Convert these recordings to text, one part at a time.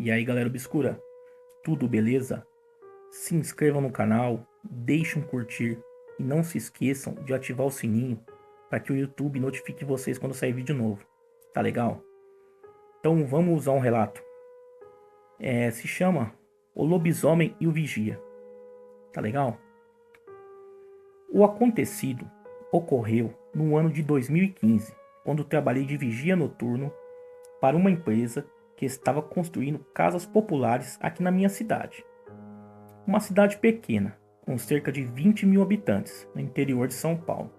E aí, galera obscura, tudo beleza? Se inscrevam no canal, deixem um curtir e não se esqueçam de ativar o sininho para que o YouTube notifique vocês quando sair vídeo novo. Tá legal? Então vamos usar um relato. Se chama O Lobisomem e o Vigia. Tá legal? O acontecido ocorreu no ano de 2015, quando trabalhei de vigia noturno para uma empresa que estava construindo casas populares aqui na minha cidade. Uma cidade pequena, com cerca de 20 mil habitantes, no interior de São Paulo,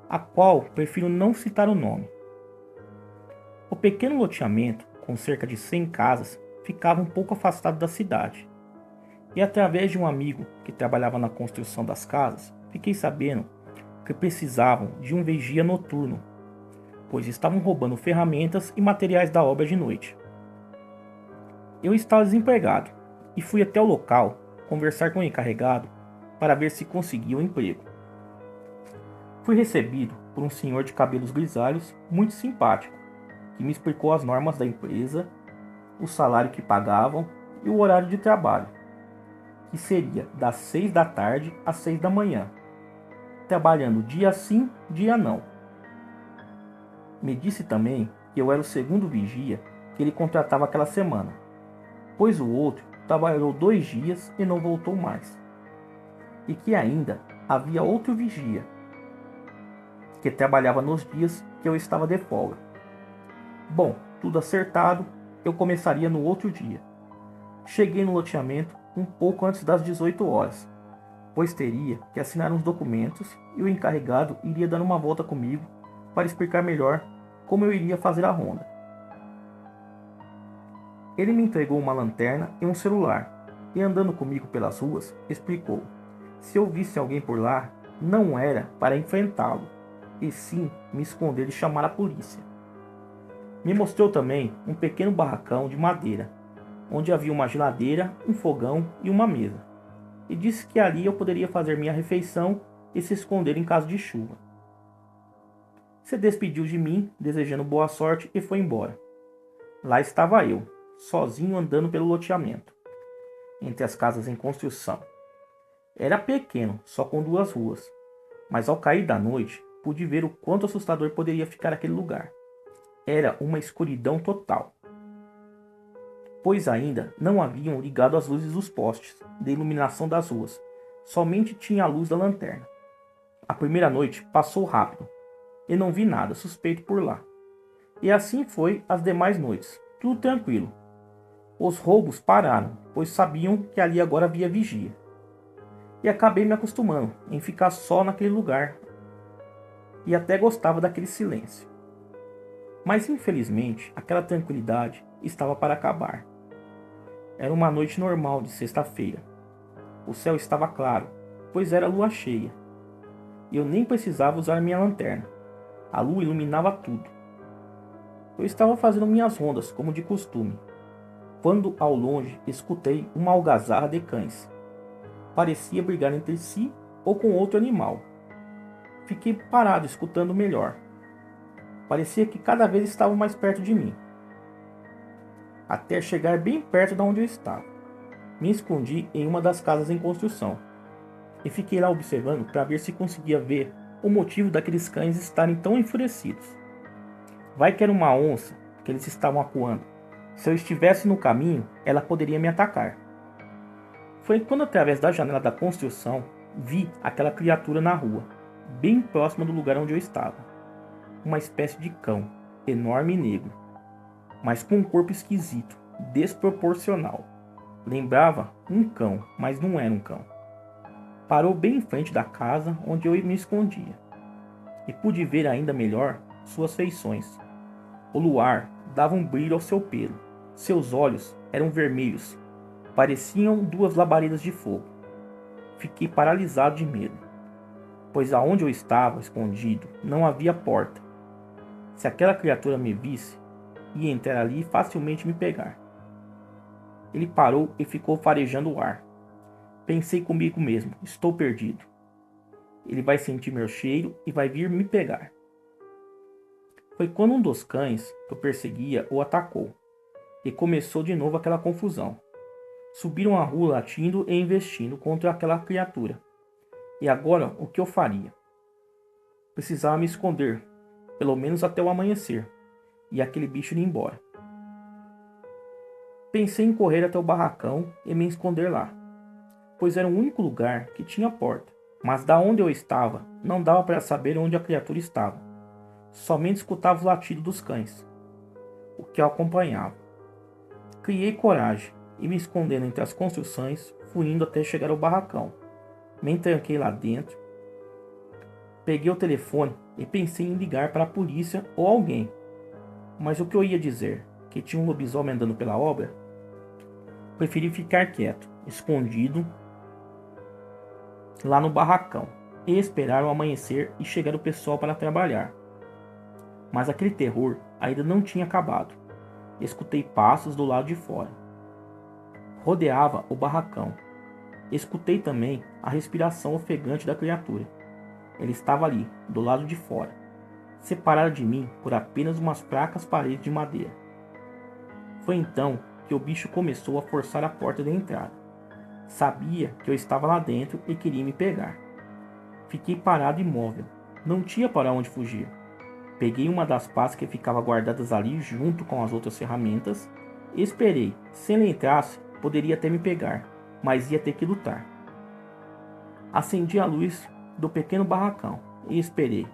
a qual prefiro não citar o nome. O pequeno loteamento, com cerca de 100 casas, ficava um pouco afastado da cidade. E através de um amigo que trabalhava na construção das casas, fiquei sabendo que precisavam de um vigia noturno, pois estavam roubando ferramentas e materiais da obra de noite. Eu estava desempregado e fui até o local conversar com o encarregado para ver se conseguia um emprego. Fui recebido por um senhor de cabelos grisalhos muito simpático, que me explicou as normas da empresa, o salário que pagavam e o horário de trabalho, que seria das 6 da tarde às 6 da manhã, trabalhando dia sim, dia não. Me disse também que eu era o segundo vigia que ele contratava aquela semana, pois o outro trabalhou 2 dias e não voltou mais. E que ainda havia outro vigia, que trabalhava nos dias que eu estava de folga. Bom, tudo acertado, eu começaria no outro dia. Cheguei no loteamento um pouco antes das 18 horas, pois teria que assinar uns documentos e o encarregado iria dar uma volta comigo para explicar melhor como eu iria fazer a ronda. Ele me entregou uma lanterna e um celular, e andando comigo pelas ruas, explicou: se eu visse alguém por lá, não era para enfrentá-lo, e sim me esconder e chamar a polícia. Me mostrou também um pequeno barracão de madeira, onde havia uma geladeira, um fogão e uma mesa, e disse que ali eu poderia fazer minha refeição e se esconder em caso de chuva. Se despediu de mim, desejando boa sorte, e foi embora. Lá estava eu, sozinho andando pelo loteamento, entre as casas em construção. Era pequeno, só com 2 ruas, mas ao cair da noite, pude ver o quanto assustador poderia ficar aquele lugar. Era uma escuridão total, pois ainda não haviam ligado as luzes dos postes de iluminação das ruas, somente tinha a luz da lanterna. A primeira noite passou rápido, e não vi nada suspeito por lá. E assim foi as demais noites, tudo tranquilo. Os roubos pararam, pois sabiam que ali agora havia vigia. E acabei me acostumando em ficar só naquele lugar, e até gostava daquele silêncio. Mas infelizmente, aquela tranquilidade estava para acabar. Era uma noite normal de sexta-feira. O céu estava claro, pois era lua cheia. E eu nem precisava usar minha lanterna. A lua iluminava tudo. Eu estava fazendo minhas rondas, como de costume, quando ao longe escutei uma algazarra de cães. Parecia brigar entre si ou com outro animal. Fiquei parado escutando melhor. Parecia que cada vez estavam mais perto de mim, até chegar bem perto de onde eu estava. Me escondi em uma das casas em construção e fiquei lá observando para ver se conseguia ver o motivo daqueles cães estarem tão enfurecidos. Vai que era uma onça que eles estavam acuando. Se eu estivesse no caminho, ela poderia me atacar. Foi quando, através da janela da construção, vi aquela criatura na rua, bem próxima do lugar onde eu estava. Uma espécie de cão, enorme e negro, mas com um corpo esquisito, desproporcional. Lembrava um cão, mas não era um cão. Parou bem em frente da casa onde eu me escondia, e pude ver ainda melhor suas feições. O luar dava um brilho ao seu pelo. Seus olhos eram vermelhos, pareciam 2 labaredas de fogo. Fiquei paralisado de medo, pois aonde eu estava escondido não havia porta. Se aquela criatura me visse, ia entrar ali e facilmente me pegar. Ele parou e ficou farejando o ar. Pensei comigo mesmo: estou perdido. Ele vai sentir meu cheiro e vai vir me pegar. Foi quando um dos cães que eu perseguia o atacou. e começou de novo aquela confusão. Subiram a rua latindo e investindo contra aquela criatura. E agora, o que eu faria? Precisava me esconder, pelo menos até o amanhecer, e aquele bicho ir embora. Pensei em correr até o barracão e me esconder lá, pois era o único lugar que tinha porta. Mas da onde eu estava, não dava para saber onde a criatura estava. Somente escutava o latido dos cães, o que eu acompanhava. Criei coragem e me escondendo entre as construções, fui indo até chegar ao barracão. Me entranquei lá dentro, peguei o telefone e pensei em ligar para a polícia ou alguém. Mas o que eu ia dizer? Que tinha um lobisomem andando pela obra? Preferi ficar quieto, escondido lá no barracão e esperar o amanhecer e chegar o pessoal para trabalhar. Mas aquele terror ainda não tinha acabado. Escutei passos do lado de fora. Rodeava o barracão. Escutei também a respiração ofegante da criatura. Ele estava ali, do lado de fora, separado de mim por apenas umas fracas paredes de madeira. Foi então que o bicho começou a forçar a porta da entrada. Sabia que eu estava lá dentro e queria me pegar. Fiquei parado imóvel. Não tinha para onde fugir. Peguei uma das pastas que ficava guardadas ali junto com as outras ferramentas e esperei. Se ele entrasse, poderia até me pegar, mas ia ter que lutar. Acendi a luz do pequeno barracão e esperei.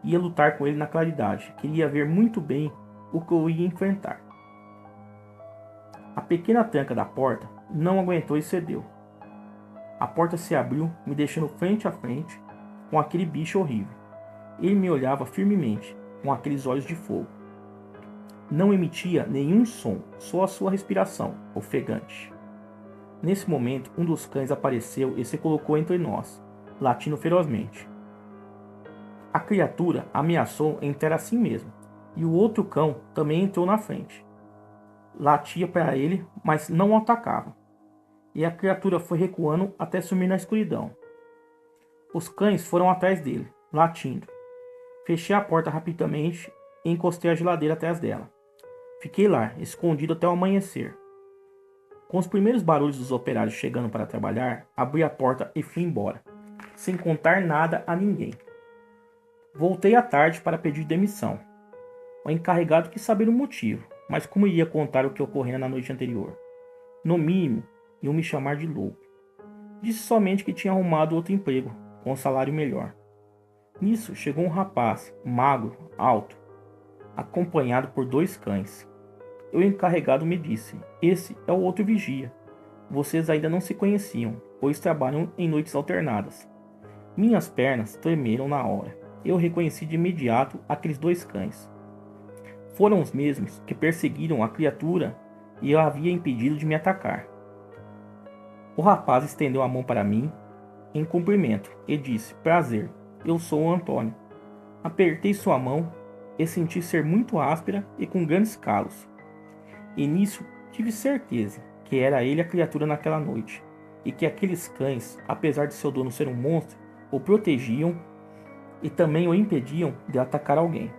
Ia lutar com ele na claridade. Queria ver muito bem o que eu ia enfrentar. A pequena tranca da porta não aguentou e cedeu. A porta se abriu, me deixando frente a frente com aquele bicho horrível. Ele me olhava firmemente, com aqueles olhos de fogo. Não emitia nenhum som, só a sua respiração, ofegante. Nesse momento, um dos cães apareceu e se colocou entre nós, latindo ferozmente. A criatura ameaçou entrar assim mesmo, e o outro cão também entrou na frente. Latia para ele, mas não o atacava. E a criatura foi recuando até sumir na escuridão. Os cães foram atrás dele, latindo. Fechei a porta rapidamente e encostei a geladeira atrás dela. Fiquei lá, escondido até o amanhecer. Com os primeiros barulhos dos operários chegando para trabalhar, abri a porta e fui embora, sem contar nada a ninguém. Voltei à tarde para pedir demissão. O encarregado quis saber o motivo, mas como iria contar o que ocorrera na noite anterior? No mínimo, iam me chamar de louco. Disse somente que tinha arrumado outro emprego, com um salário melhor. Nisso chegou um rapaz, magro, alto, acompanhado por 2 cães. O encarregado me disse: "Esse é o outro vigia. Vocês ainda não se conheciam, pois trabalham em noites alternadas." Minhas pernas tremeram na hora. Eu reconheci de imediato aqueles 2 cães. Foram os mesmos que perseguiram a criatura e eu havia impedido de me atacar. O rapaz estendeu a mão para mim em cumprimento e disse: "Prazer, eu sou o Antônio." Apertei sua mão e senti ser muito áspera e com grandes calos. E nisso tive certeza que era ele a criatura naquela noite, e que aqueles cães, apesar de seu dono ser um monstro, o protegiam e também o impediam de atacar alguém.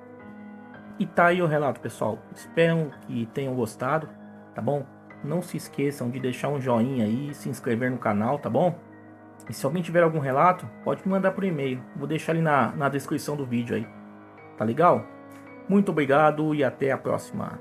E tá aí o relato, pessoal. Espero que tenham gostado, tá bom? Não se esqueçam de deixar um joinha aí, se inscrever no canal, tá bom? E se alguém tiver algum relato, pode me mandar por e-mail. Vou deixar ali na descrição do vídeo aí. Tá legal? Muito obrigado e até a próxima.